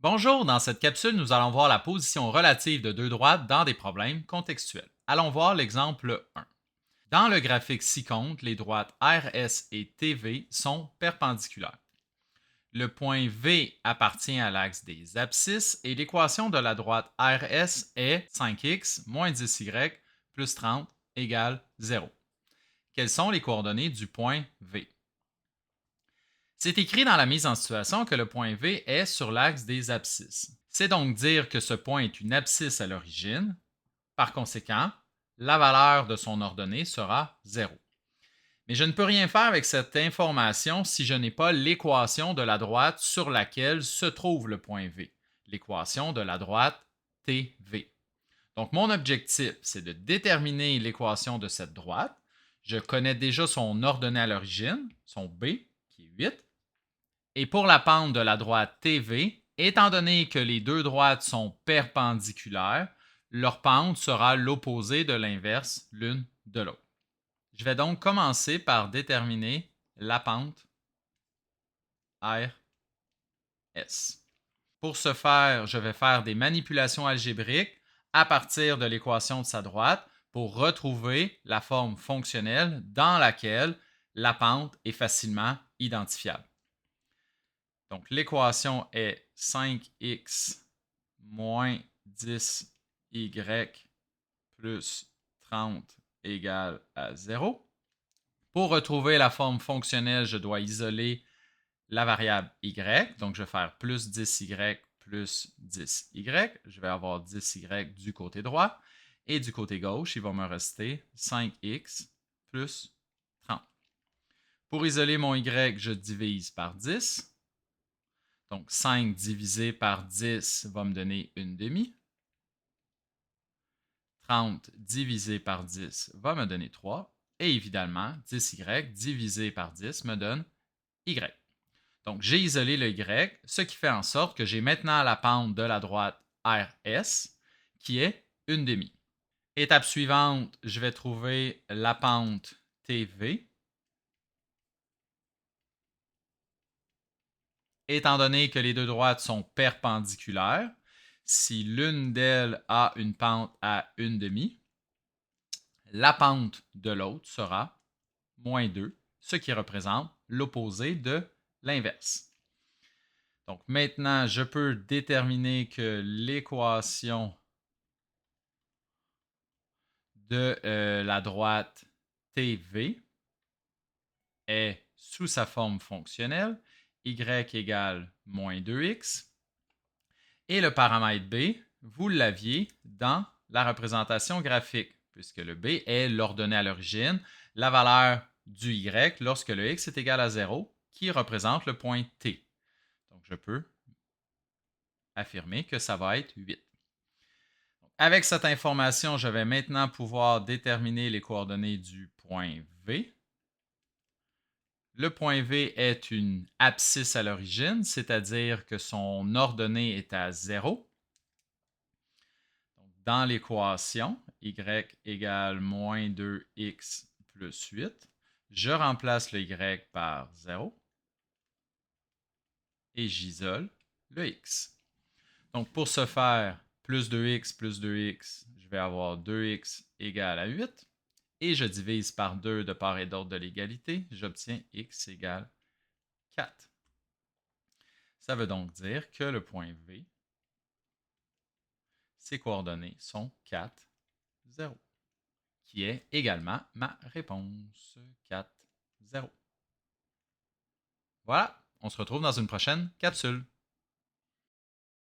Bonjour, dans cette capsule, nous allons voir la position relative de deux droites dans des problèmes contextuels. Allons voir l'exemple 1. Dans le graphique ci-contre, les droites RS et TV sont perpendiculaires. Le point V appartient à l'axe des abscisses et l'équation de la droite RS est 5x moins 10y plus 30 égale 0. Quelles sont les coordonnées du point V? C'est écrit dans la mise en situation que le point V est sur l'axe des abscisses. C'est donc dire que ce point est une abscisse à l'origine. Par conséquent, la valeur de son ordonnée sera 0. Mais je ne peux rien faire avec cette information si je n'ai pas l'équation de la droite sur laquelle se trouve le point V, l'équation de la droite TV. Donc mon objectif, c'est de déterminer l'équation de cette droite. Je connais déjà son ordonnée à l'origine, son B, qui est 8. Et pour la pente de la droite TV, étant donné que les deux droites sont perpendiculaires, leur pente sera l'opposé de l'inverse l'une de l'autre. Je vais donc commencer par déterminer la pente RS. Pour ce faire, je vais faire des manipulations algébriques à partir de l'équation de sa droite pour retrouver la forme fonctionnelle dans laquelle la pente est facilement identifiable. Donc, l'équation est 5x moins 10y plus 30 égale à 0. Pour retrouver la forme fonctionnelle, je dois isoler la variable y. Donc, je vais faire plus 10y plus 10y. Je vais avoir 10y du côté droit. Et du côté gauche, il va me rester 5x plus 30. Pour isoler mon y, je divise par 10. Donc, 5 divisé par 10 va me donner une demi. 30 divisé par 10 va me donner 3. Et évidemment, 10y divisé par 10 me donne y. Donc, j'ai isolé le y, ce qui fait en sorte que j'ai maintenant la pente de la droite RS, qui est une demi. Étape suivante, je vais trouver la pente TV. Étant donné que les deux droites sont perpendiculaires, si l'une d'elles a une pente à une demi, la pente de l'autre sera moins 2, ce qui représente l'opposé de l'inverse. Donc maintenant, je peux déterminer que l'équation de la droite TV est sous sa forme fonctionnelle, y égale moins 2x, et le paramètre B, vous l'aviez dans la représentation graphique, puisque le B est l'ordonnée à l'origine, la valeur du Y lorsque le X est égal à 0, qui représente le point T. Donc, je peux affirmer que ça va être 8. Avec cette information, je vais maintenant pouvoir déterminer les coordonnées du point V. Le point V est une abscisse à l'origine, c'est-à-dire que son ordonnée est à 0. Dans l'équation, y égale moins 2x plus 8, je remplace le y par 0 et j'isole le x. Donc, pour ce faire, plus 2x, je vais avoir 2x égale à 8 et je divise par 2 de part et d'autre de l'égalité, j'obtiens x égale 4. Ça veut donc dire que le point V, ses coordonnées sont 4, 0. Qui est également ma réponse. 4, 0. Voilà, on se retrouve dans une prochaine capsule.